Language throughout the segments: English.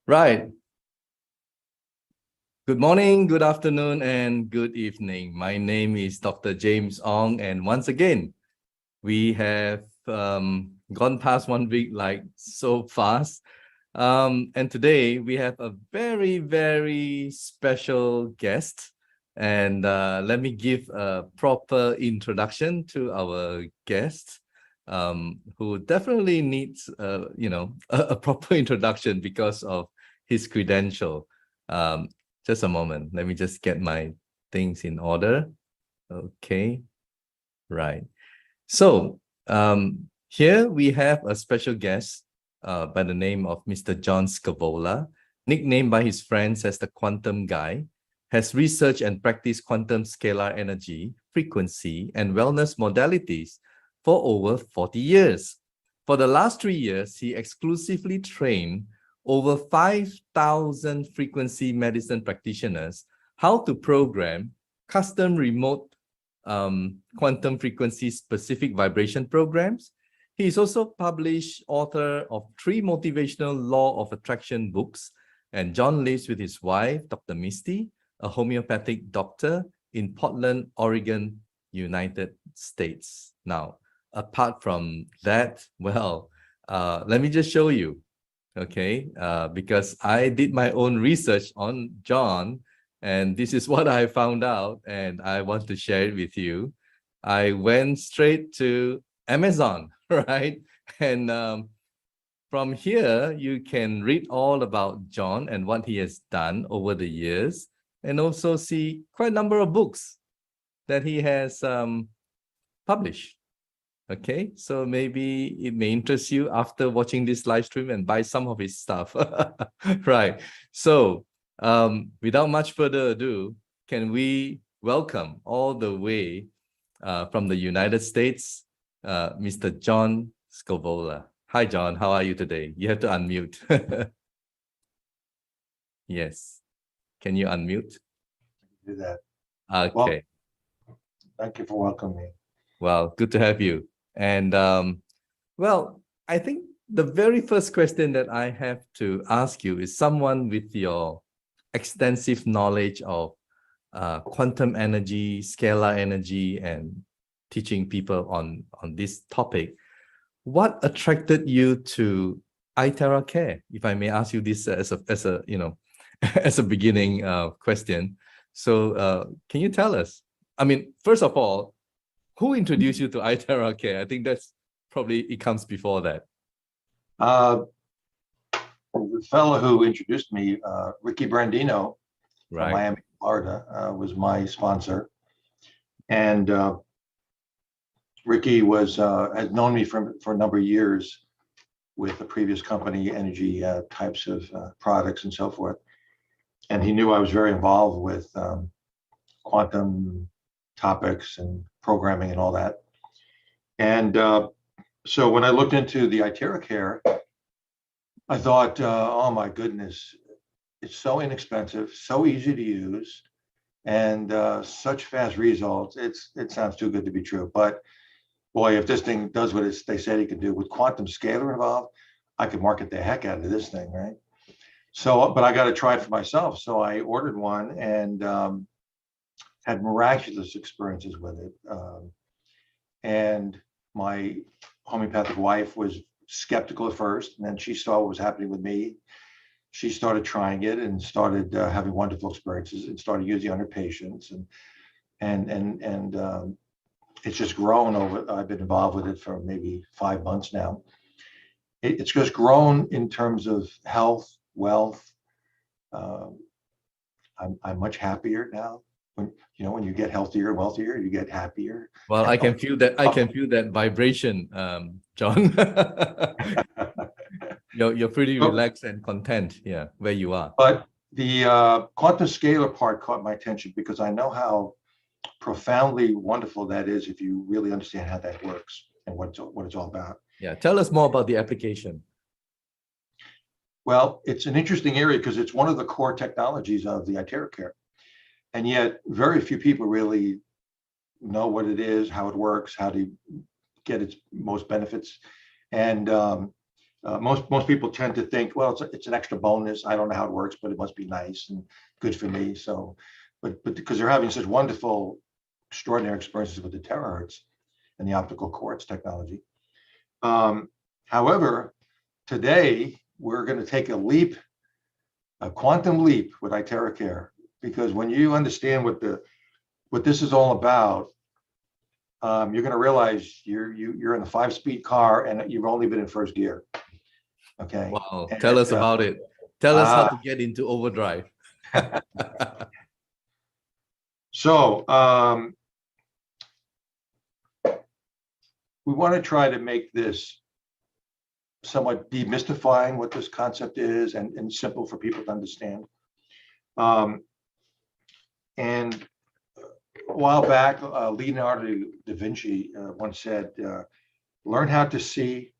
Right. Good morning, good afternoon, and good evening. My name is Dr. James Ong, and once again, we have gone past 1 week like so fast. And today we have a very, very special guest. And let me give a proper introduction to our guest, who definitely needs, a proper introduction because of his credential. Just a moment. Let me just get my things in order. Okay. Right. So here we have a special guest by the name of Mr. John Scevola, nicknamed by his friends as the Quantum Guy, has researched and practiced quantum scalar energy, frequency, and wellness modalities for over 40 years. For the last 3 years, he exclusively trained over 5,000 frequency medicine practitioners how to program custom remote quantum frequency specific vibration programs. He is also published author of 3 motivational law of attraction books, and John lives with his wife, Dr. Misty, a homeopathic doctor in Portland, Oregon, United States. Now, apart from that, well, let me just show you, okay? Because I did my own research on John, and this is what I found out, and I want to share it with you. I went straight to Amazon, right? And from here, you can read all about John and what he has done over the years, and also see quite a number of books that he has published. Okay, so maybe it may interest you after watching this live stream and buy some of his stuff. Right. So without much further ado, can we welcome all the way from the United States, Mr. John Scevola. Hi, John. How are you today? You have to unmute. Yes. Can you unmute? Do that. Okay. Well, thank you for welcoming me. Well, good to have you. And well, I think the very first question that I have to ask you is someone with your extensive knowledge of quantum energy, scalar energy, and teaching people on this topic. What attracted you to iTeraCare? If I may ask you this as a as a beginning question. So can you tell us? I mean, first of all, who introduced you to iTeraCare? I think that's probably, it comes before that. The fellow who introduced me, Ricky Brandino, Right. from Miami, Florida, was my sponsor. And Ricky had known me for a number of years with the previous company, energy types of products and so forth. And he knew I was very involved with quantum topics and programming and all that. And so when I looked into the iTeraCare, I thought, oh my goodness, it's so inexpensive, so easy to use, and such fast results. It sounds too good to be true. But boy, if this thing does what they said it could do with quantum scalar involved, I could market the heck out of this thing, right? So, but I got to try it for myself. So I ordered one and had miraculous experiences with it. And my homeopathic wife was skeptical at first, and then she saw what was happening with me. She started trying it and started having wonderful experiences and started using it on her patients, and it's just grown over. I've been involved with it for maybe 5 months now. It's just grown in terms of health, wealth. I'm much happier now. When you get healthier and wealthier, you get happier. Well, I can feel that. I can feel that vibration, John. You're pretty relaxed and content, yeah, where you are. But the quantum scalar part caught my attention because I know how profoundly wonderful that is if you really understand how that works and what it's all about. Yeah, tell us more about the application. Well, it's an interesting area because it's one of the core technologies of the iTeraCare. And yet very few people really know what it is, how it works, how to get its most benefits. And Most people tend to think, well, it's an extra bonus. I don't know how it works, but it must be nice and good for me. So, but because they're having such wonderful, extraordinary experiences with the terahertz and the optical quartz technology. However, today we're going to take a leap, a quantum leap with iTeraCare, because when you understand what this is all about, you're going to realize you're in a 5-speed car and you've only been in first gear. Okay. Wow. And, Tell us about it. Tell us how to get into overdrive. So we want to try to make this somewhat demystifying what this concept is and simple for people to understand. And a while back, Leonardo da Vinci once said, learn how to see,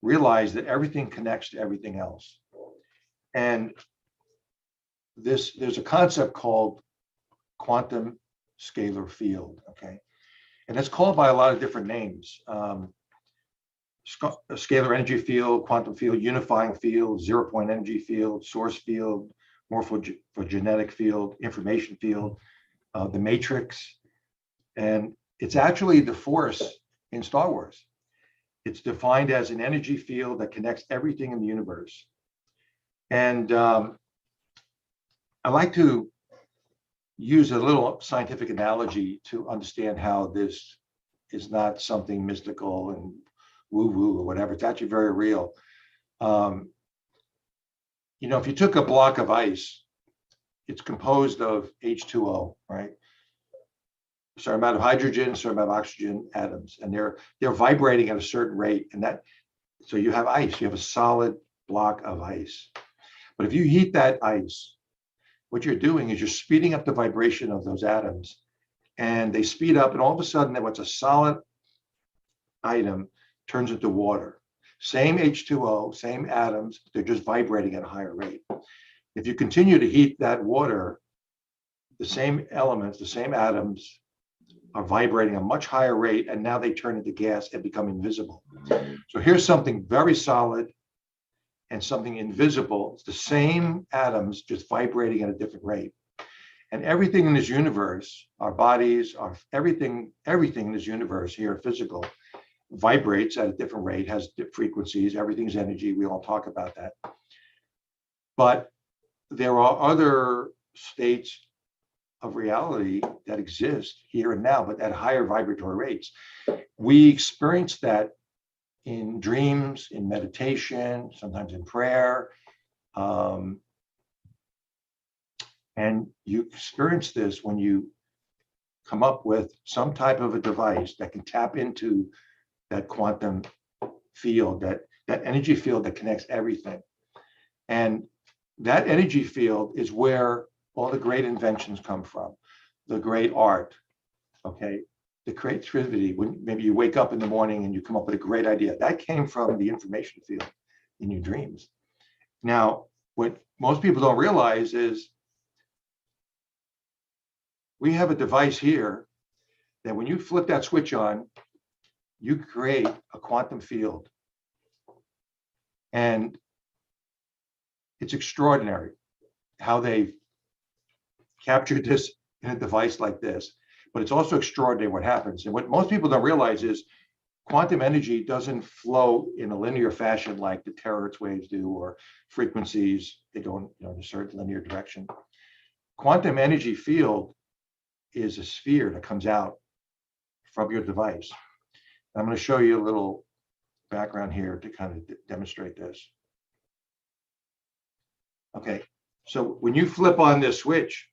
realize that everything connects to everything else. And there's a concept called quantum scalar field, okay? And it's called by a lot of different names. Scalar energy field, quantum field, unifying field, 0-point energy field, source field, morphogenetic field, information field, the matrix. And it's actually the Force in Star Wars. It's defined as an energy field that connects everything in the universe. And I like to use a little scientific analogy to understand how this is not something mystical and woo-woo or whatever. It's actually very real. You know, if you took a block of ice, it's composed of H2O, right? A certain amount of hydrogen, a certain amount of oxygen atoms, and they're vibrating at a certain rate. And so you have ice, you have a solid block of ice. But if you heat that ice, what you're doing is you're speeding up the vibration of those atoms, and they speed up, and all of a sudden what's a solid item turns into water. Same H2O, same atoms, they're just vibrating at a higher rate. If you continue to heat that water, the same elements, the same atoms are vibrating at a much higher rate, and now they turn into gas and become invisible. So here's something very solid and something invisible. It's the same atoms just vibrating at a different rate. And everything in this universe, our bodies, everything in this universe here, physical, vibrates at a different rate, has frequencies, everything's energy. We all talk about that. But there are other states of reality that exist here and now, but at higher vibratory rates. We experience that in dreams, in meditation, sometimes in prayer. And you experience this when you come up with some type of a device that can tap into that quantum field, that energy field that connects everything. And that energy field is where all the great inventions come from, the great art, okay? The creativity, when maybe you wake up in the morning and you come up with a great idea, that came from the information field in your dreams. Now, what most people don't realize is we have a device here that when you flip that switch on, you create a quantum field. And it's extraordinary how they've captured this in a device like this, but it's also extraordinary what happens. And what most people don't realize is quantum energy doesn't flow in a linear fashion like the terahertz waves do, or frequencies, they go in, in a certain linear direction. Quantum energy field is a sphere that comes out from your device. I'm going to show you a little background here to kind of demonstrate this. Okay, so when you flip on this switch,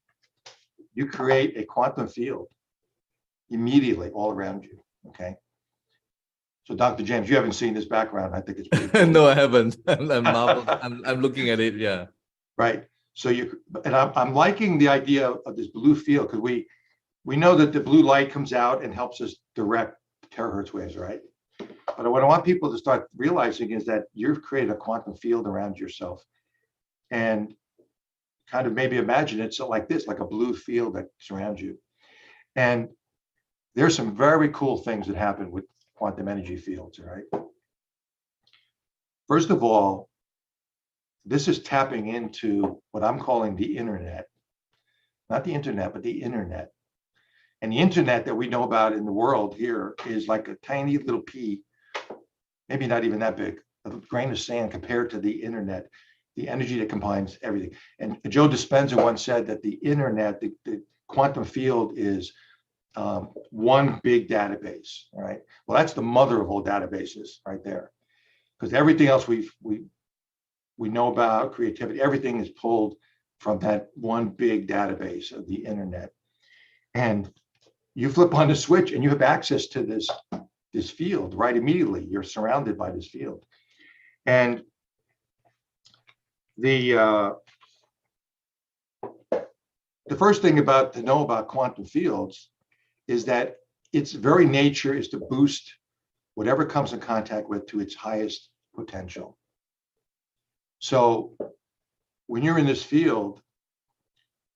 you create a quantum field immediately all around you, okay? So Dr. James, you haven't seen this background. I think it's pretty cool. No, I haven't. I'm looking at it, yeah. Right, so I'm liking the idea of this blue field, because we know that the blue light comes out and helps us direct terahertz waves, right? But what I want people to start realizing is that you've created a quantum field around yourself, and kind of maybe imagine it so like this, like a blue field that surrounds you. And there's some very cool things that happen with quantum energy fields, all right? First of all, this is tapping into what I'm calling the internet, not the internet, but the internet. And the internet that we know about in the world here is like a tiny little pea, maybe not even that big, a grain of sand compared to the internet, the energy that combines everything. And Joe Dispenza once said that the internet, the quantum field is one big database, right? Well, that's the mother of all databases right there, because everything else we know about, creativity, everything is pulled from that one big database of the internet. And you flip on the switch and you have access to this field right immediately. You're surrounded by this field. And the first thing to know about quantum fields is that its very nature is to boost whatever comes in contact with to its highest potential. So when you're in this field,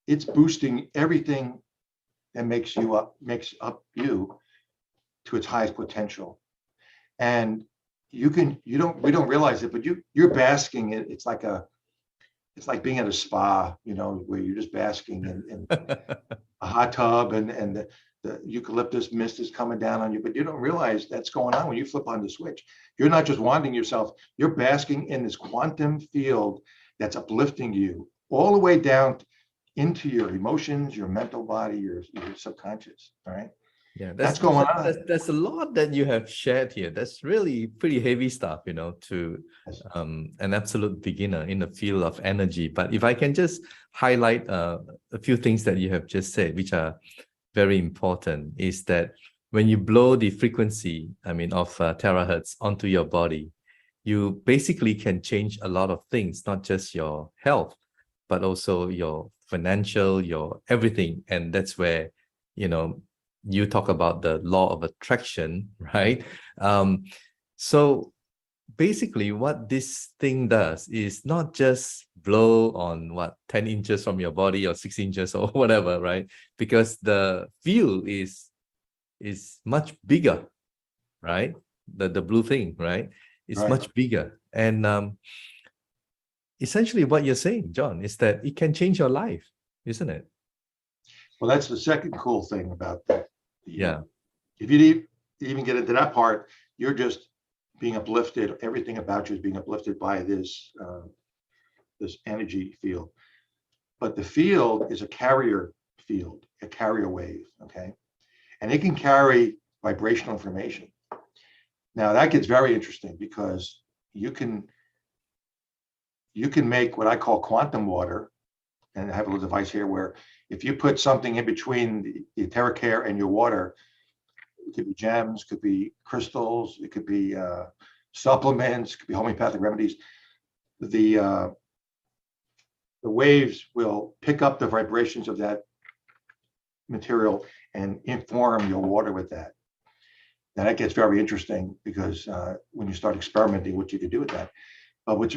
it's boosting everything that makes up you to its highest potential. And we don't realize it, but you're basking in, it's like being at a spa, where you're just basking in a hot tub and the eucalyptus mist is coming down on you, but you don't realize that's going on when you flip on the switch. You're not just wanding yourself, you're basking in this quantum field that's uplifting you all the way down into your emotions, your mental body, your subconscious. All right. Yeah, that's going on. There's a lot that you have shared here. That's really pretty heavy stuff, to an absolute beginner in the field of energy. But if I can just highlight a few things that you have just said, which are very important, is that when you blow the frequency, of terahertz onto your body, you basically can change a lot of things, not just your health, but also your financial, your everything. And that's where, you talk about the law of attraction, right? So basically what this thing does is not just blow on 10 inches from your body or 6 inches or whatever, right? Because the field is much bigger, right? The blue thing, right? It's Right. much bigger. And essentially what you're saying, John, is that it can change your life, isn't it? Well, that's the second cool thing about that. Yeah. If you even get into that part, you're just being uplifted. Everything about you is being uplifted by this energy field. But the field is a carrier field, a carrier wave, okay? And it can carry vibrational information. Now that gets very interesting because you can make what I call quantum water. And I have a little device here where if you put something in between the AUTHENTICATION and your water, it could be gems, could be crystals, it could be supplements, it could be homeopathic remedies. The waves will pick up the vibrations of that material and inform your water with that. Now that gets very interesting because when you start experimenting, what you can do with that. But what's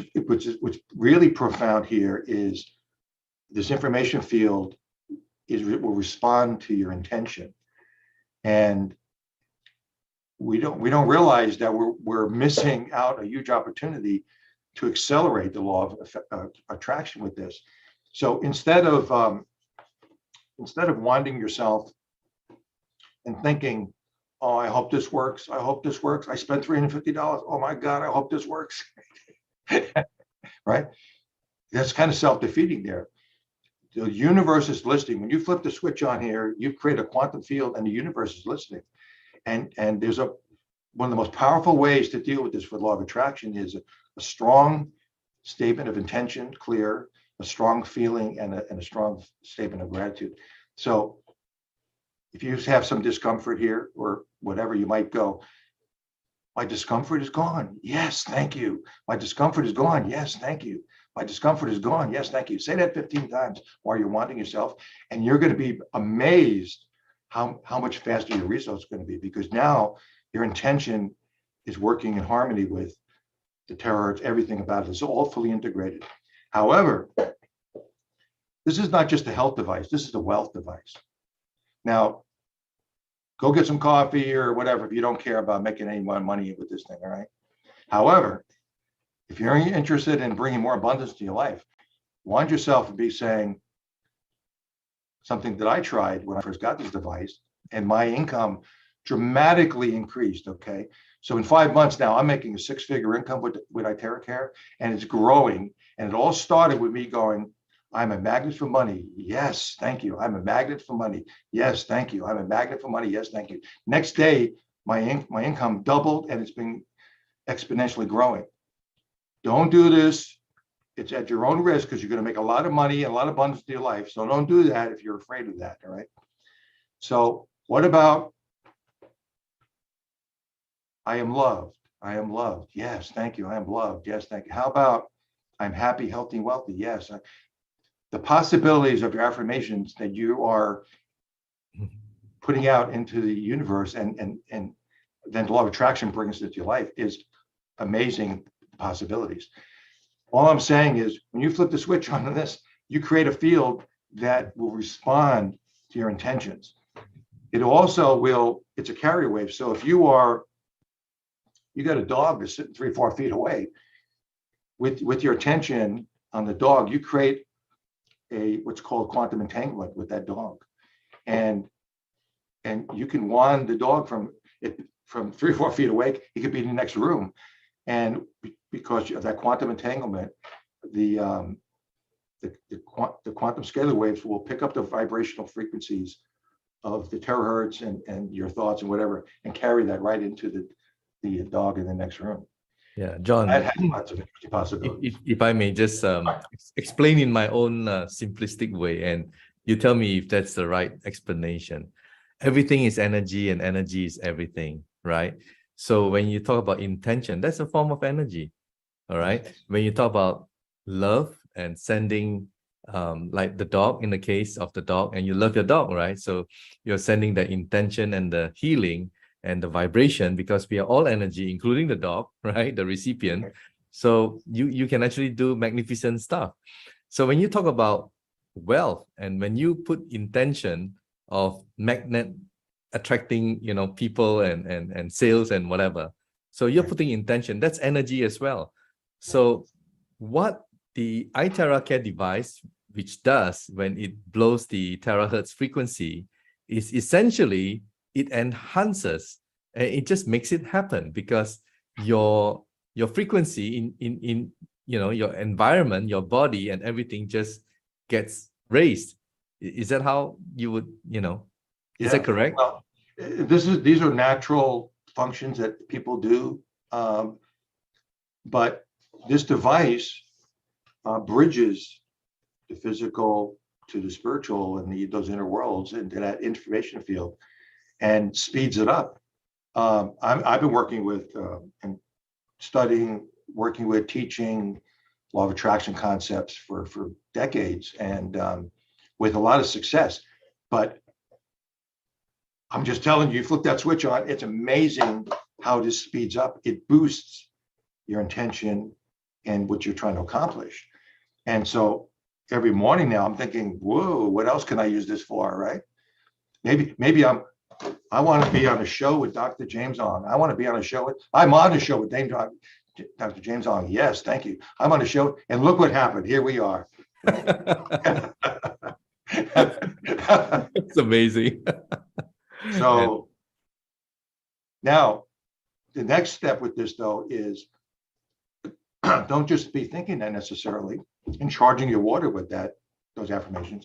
really profound here is this information field will respond to your intention, and we don't realize that we're missing out a huge opportunity to accelerate the law of attraction with this. So instead of winding yourself and thinking, oh, I hope this works. I hope this works. I spent $350. Oh my God, I hope this works. Right? That's kind of self-defeating there. The universe is listening. When you flip the switch on here, you create a quantum field and the universe is listening. And there's one of the most powerful ways to deal with this with law of attraction is a strong statement of intention, clear, a strong feeling, and a strong statement of gratitude. So if you have some discomfort here or whatever, you might go, my discomfort is gone. Yes, thank you. My discomfort is gone. Yes, thank you. My discomfort is gone. Yes, thank you. Say that 15 times while you're wanting yourself, and you're going to be amazed how much faster your results are going to be, because now your intention is working in harmony with the terahertz, everything about it. It's all fully integrated. However, this is not just a health device. This is a wealth device. Now, go get some coffee or whatever if you don't care about making any more money with this thing, all right? However, if you're interested in bringing more abundance to your life, wind yourself and be saying something that I tried when I first got this device, and my income dramatically increased. Okay. So in 5 months now, I'm making a 6-figure income with iTeraCare, and it's growing. And it all started with me going, I'm a magnet for money. Yes, thank you. I'm a magnet for money. Yes, thank you. I'm a magnet for money. Yes, thank you. Next day, my income doubled, and it's been exponentially growing. Don't do this. It's at your own risk, because you're going to make a lot of money and a lot of abundance in your life. So don't do that if you're afraid of that. All right. So what about, I am loved. I am loved. Yes, thank you. I am loved. Yes, thank you. How about, I'm happy, healthy, and wealthy? Yes. The possibilities of your affirmations that you are putting out into the universe, and then the law of attraction brings it to your life, is amazing possibilities. All I'm saying is, when you flip the switch on this, you create a field that will respond to your intentions. It also will, it's a carrier wave. So if you got a dog that's sitting 3-4 feet away, with your attention on the dog, you create what's called quantum entanglement with that dog. And you can wand the dog from 3-4 feet away. He could be in the next room. And because of that quantum entanglement, the quantum scalar waves will pick up the vibrational frequencies of the terahertz and your thoughts and whatever, and carry that right into the dog in the next room. Yeah, John, That has lots of interesting possibilities. if I may just explain in my own simplistic way, and you tell me if that's the right explanation. Everything is energy, and energy is everything, right? So when you talk about intention, that's a form of energy, all right? When you talk about love and sending, like the dog, in the case of the dog, and you love your dog, right? So you're sending the intention and the healing and the vibration, because we are all energy, including the dog, right? The recipient. So you can actually do magnificent stuff. So when you talk about wealth, and when you put intention of magnet attracting, people and sales and whatever, so you're putting intention, that's energy as well. So what the iTeraCare device, which does when it blows the terahertz frequency, is essentially it enhances, and it just makes it happen, because your frequency in your environment, your body and everything just gets raised. Is that how you would, is that correct? Well, these are natural functions that people do, but this device bridges the physical to the spiritual and those inner worlds into that information field, and speeds it up. I've been working with and studying, working with, teaching law of attraction concepts for decades, and with a lot of success. But I'm just telling you, flip that switch on, it's amazing how this speeds up. It boosts your intention and what you're trying to accomplish. And so every morning now I'm thinking, whoa, what else can I use this for, right? Maybe I want to be on a show with Dr. James Ong. I'm on a show with Dr. James Ong. Yes, thank you. I'm on a show, and look what happened. Here we are. It's amazing. So now the next step with this, though, is don't just be thinking that necessarily and charging your water with those affirmations.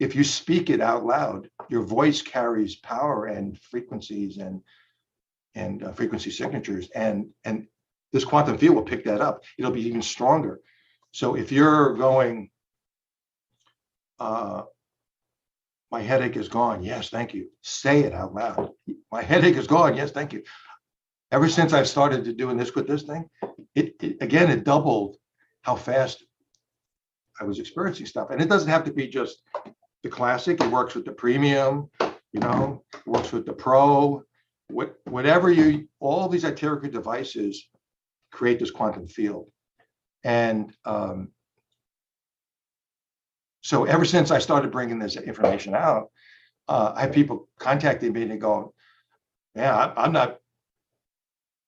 If you speak it out loud, your voice carries power and frequencies and frequency signatures, and this quantum field will pick that up. It'll be even stronger. So if you're going, my headache is gone. Yes, thank you. Say it out loud. My headache is gone. Yes, thank you. Ever since I've started to doing this with this thing, it doubled how fast I was experiencing stuff. And it doesn't have to be just the classic. It works with the premium, it works with the pro, whatever all these iTeraCare devices create this quantum field. And so ever since I started bringing this information out, I have people contacting me and go, yeah, I'm not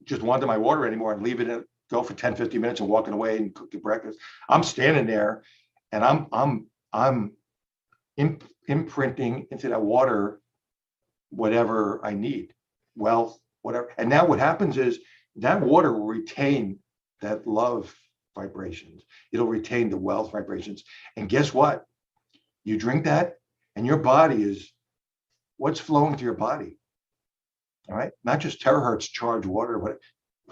just wanting my water anymore and leave it go for 10, 15 minutes and walking away and cooking breakfast. I'm standing there and I'm imprinting into that water whatever I need, wealth, whatever. And now what happens is that water will retain that love vibrations. It'll retain the wealth vibrations. And guess what? You drink that and your body is, what's flowing through your body? All right. Not just terahertz charged water, but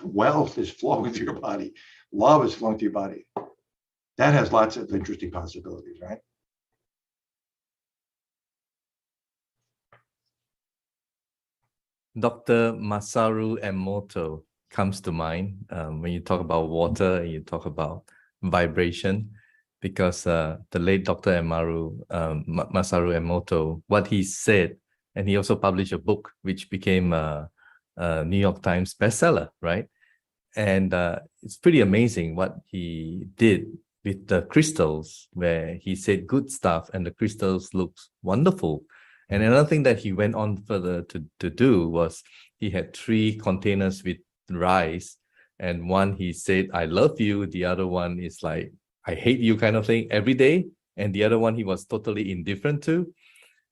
wealth is flowing through your body. Love is flowing through your body. That has lots of interesting possibilities, right? Dr. Masaru Emoto comes to mind when you talk about water and you talk about vibration, because the late Dr. Masaru Emoto, what he said, and he also published a book which became a New York Times bestseller, right? And it's pretty amazing what he did with the crystals, where he said good stuff and the crystals looks wonderful. And another thing that he went on further to do was he had 3 containers with rice, and one he said, I love you. The other one is like, I hate you kind of thing every day. And the other one he was totally indifferent to.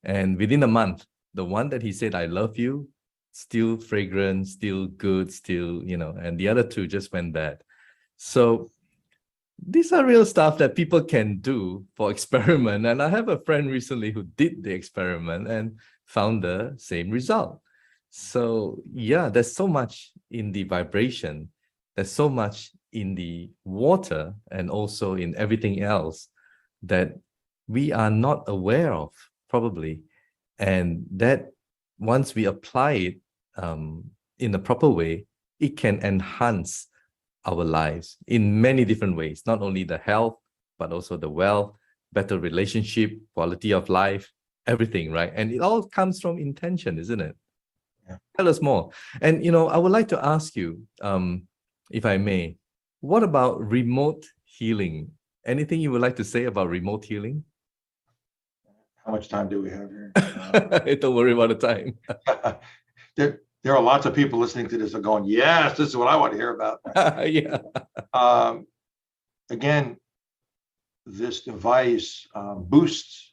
And within a month, the one that he said, I love you, still fragrant, still good, still, and the other 2 just went bad. So these are real stuff that people can do for experiment. And I have a friend recently who did the experiment and found the same result. So yeah, there's so much in the vibration. There's so much in the water and also in everything else that we are not aware of, probably. And that once we apply it in a proper way, it can enhance our lives in many different ways, not only the health, but also the wealth, better relationship, quality of life, everything, right? And it all comes from intention, isn't it? Yeah. Tell us more. And, I would like to ask you, if I may, what about remote healing? Anything you would like to say about remote healing? How much time do we have here? Don't worry about the time. There are lots of people listening to this are going, yes, this is what I want to hear about. Yeah. Again, this device boosts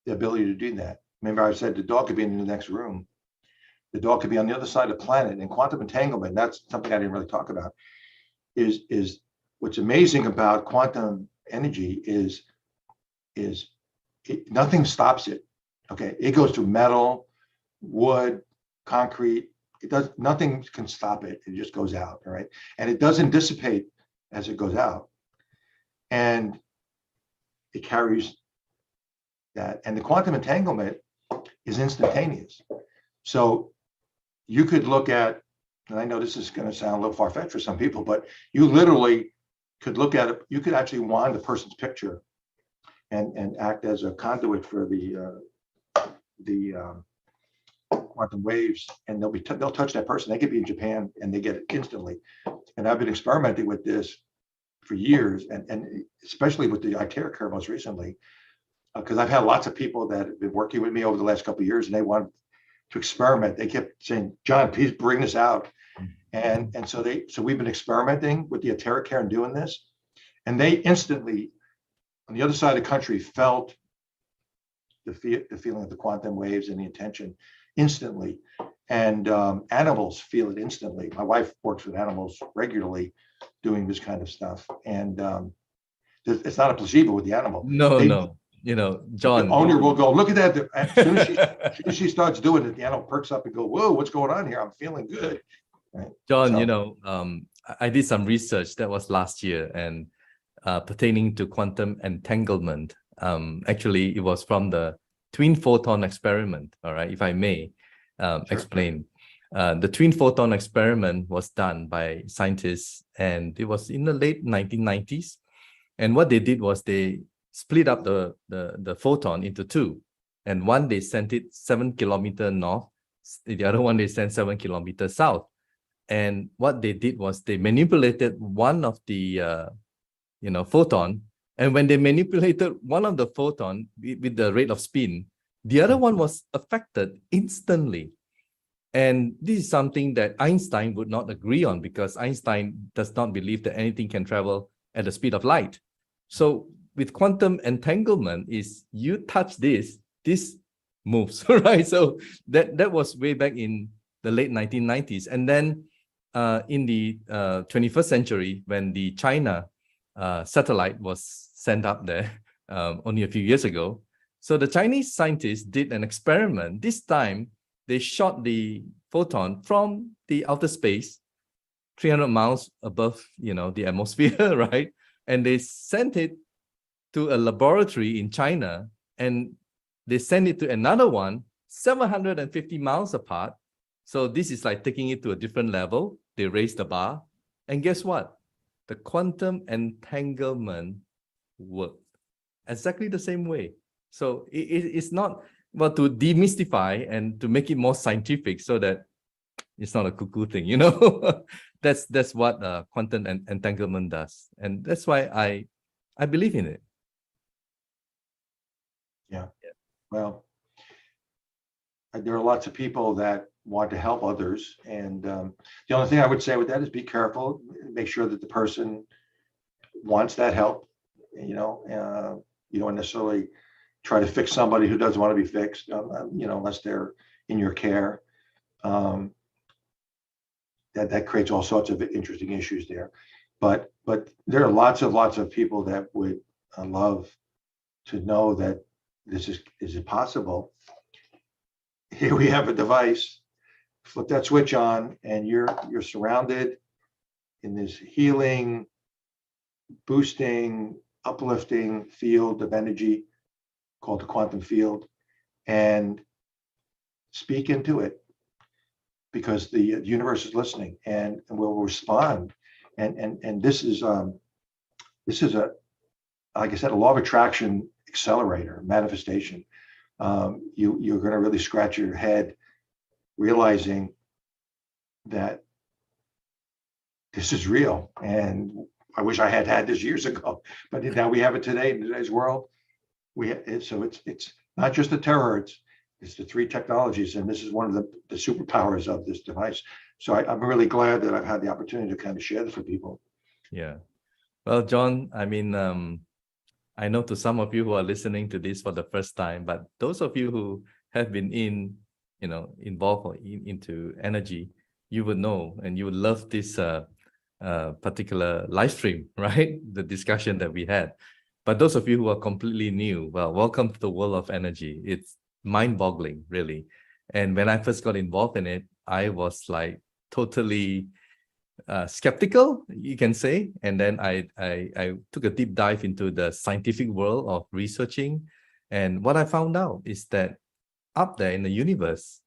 the ability to do that. Remember, I said the dog could be in the next room. The dog could be on the other side of the planet. And quantum entanglement, that's something I didn't really talk about, is what's amazing about quantum energy is nothing stops it. Okay, it goes through metal, wood, concrete. Nothing can stop it. It just goes out. All right, and it doesn't dissipate as it goes out, and it carries that. And the quantum entanglement is instantaneous. So you could look at, and I know this is going to sound a little far-fetched for some people, but you literally could look at it. You could actually wind a person's picture and act as a conduit for the quantum waves, and they'll touch that person. They could be in Japan and they get it instantly. And I've been experimenting with this for years, and especially with the iTeraCare most recently, because I've had lots of people that have been working with me over the last couple of years, and they wanted to experiment. They kept saying, John, please bring this out. And so we've been experimenting with the iTeraCare and doing this, and they instantly, on the other side of the country, felt the feeling of the quantum waves and the intention instantly. And animals feel it instantly. My wife works with animals regularly doing this kind of stuff. And it's not a placebo with the animal. No. John. The owner will go, look at that. As soon as she starts doing it, the animal perks up and go, whoa, what's going on here? I'm feeling good. Right. John, I did some research that was last year, and pertaining to quantum entanglement. Actually, it was from the twin photon experiment. All right, if I may explain. The twin photon experiment was done by scientists, and it was in the late 1990s. And what they did was they split up the photon into 2. And one, they sent it 7 kilometers north. The other one, they sent 7 kilometers south. And what they did was they manipulated one of the photon. And when they manipulated one of the photon with the rate of spin, the other one was affected instantly. And this is something that Einstein would not agree on, because Einstein does not believe that anything can travel at the speed of light. So with quantum entanglement, is you touch this moves, right? So that was way back in the late 1990s. And then in the 21st century, when the China satellite was sent up there only a few years ago, so the Chinese scientists did an experiment. This time, they shot the photon from the outer space, 300 miles above, the atmosphere, right? And they sent it to a laboratory in China, and they sent it to another one, 750 miles apart. So this is like taking it to a different level. They raised the bar. And guess what? The quantum entanglement worked exactly the same way. So it's not, well, to demystify and to make it more scientific so that it's not a cuckoo thing, that's what quantum entanglement does. And that's why I believe in it. Yeah. Well, there are lots of people that want to help others. And the only thing I would say with that is be careful, make sure that the person wants that help. You don't necessarily try to fix somebody who doesn't want to be fixed, unless they're in your care. That creates all sorts of interesting issues there. But there are lots of people that would love to know that this is it possible. Here we have a device, flip that switch on, and you're surrounded in this healing, boosting, uplifting field of energy called the quantum field, and speak into it, because the universe is listening and will respond. And this is a, like I said, a law of attraction accelerator, manifestation. You're going to really scratch your head realizing that this is real. And I wish I had this years ago, but now we have it today in today's world. So it's not just the terahertz, it's the 3 technologies, and this is one of the superpowers of this device. So I'm really glad that I've had the opportunity to kind of share this with people. Yeah. Well, John, I mean, I know to some of you who are listening to this for the first time, but those of you who have been involved into energy, you would know, and you would love this particular live stream, right? The discussion that we had. But those of you who are completely new, well, welcome to the world of energy. It's mind-boggling, really. And when I first got involved in it, I was like totally skeptical, you can say. And then I took a deep dive into the scientific world of researching. And what I found out is that up there in the universe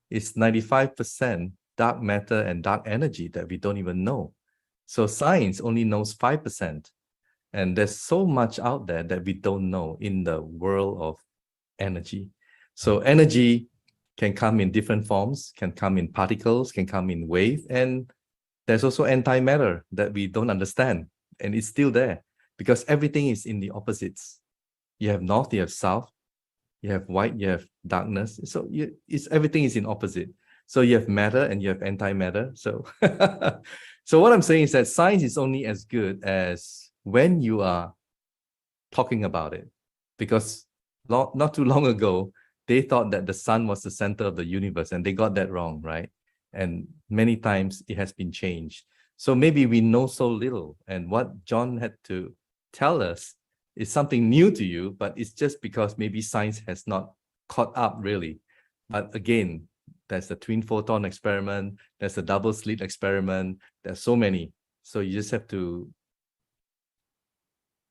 is 95% dark matter and dark energy that we don't even know. So science only knows 5%. And there's so much out there that we don't know in the world of energy. So energy can come in different forms, can come in particles, can come in wave, and there's also antimatter that we don't understand, and it's still there because everything is in the opposites. You have north, you have south, you have white, you have darkness. So everything is in opposite. So you have matter and you have antimatter. So, so what I'm saying is that science is only as good as when you are talking about it, because not too long ago, they thought that the sun was the center of the universe, and they got that wrong, right? And many times it has been changed. So maybe we know so little, and what John had to tell us is something new to you, but it's just because maybe science has not caught up really. But again, there's the twin photon experiment, there's the double slit experiment, there's so many. So you just have to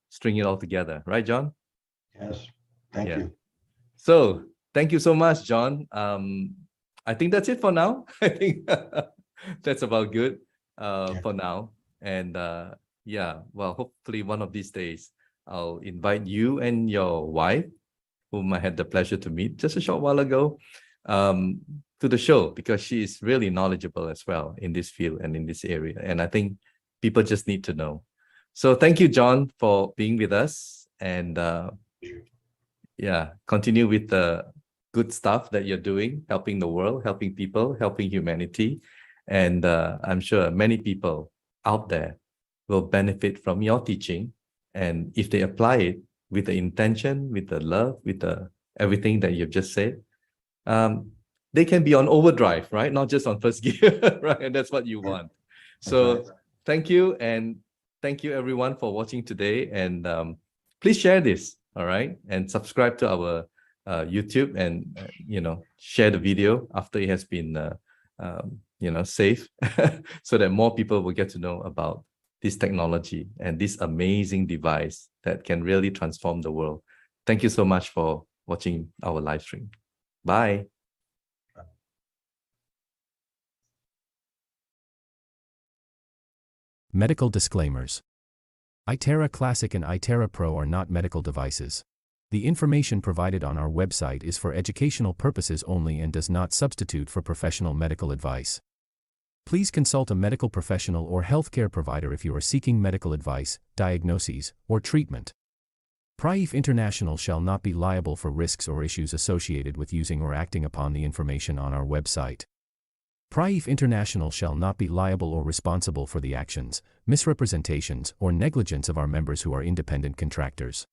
string it all together, right, John? Yes, thank you. So thank you so much, John. I think that's it for now. I think that's about good for now. And yeah, well, hopefully one of these days, I'll invite you and your wife, whom I had the pleasure to meet just a short while ago, to the show, because she is really knowledgeable as well in this field and in this area. And I think people just need to know. So thank you, John, for being with us. And yeah, continue with the good stuff that you're doing, helping the world, helping people, helping humanity. And I'm sure many people out there will benefit from your teaching. And if they apply it with the intention, with the love, with the everything that you've just said, they can be on overdrive, right? Not just on first gear, right? And that's what you want. So right. Thank you. And thank you everyone for watching today. And please share this, all right? And subscribe to our YouTube and, share the video after it has been, saved so that more people will get to know about this technology and this amazing device that can really transform the world. Thank you so much for watching our live stream. Bye. Medical disclaimers. iTera Classic and iTera Pro are not medical devices. The information provided on our website is for educational purposes only and does not substitute for professional medical advice. Please consult a medical professional or healthcare provider if you are seeking medical advice, diagnoses, or treatment. Prife International shall not be liable for risks or issues associated with using or acting upon the information on our website. Prife International shall not be liable or responsible for the actions, misrepresentations, or negligence of our members who are independent contractors.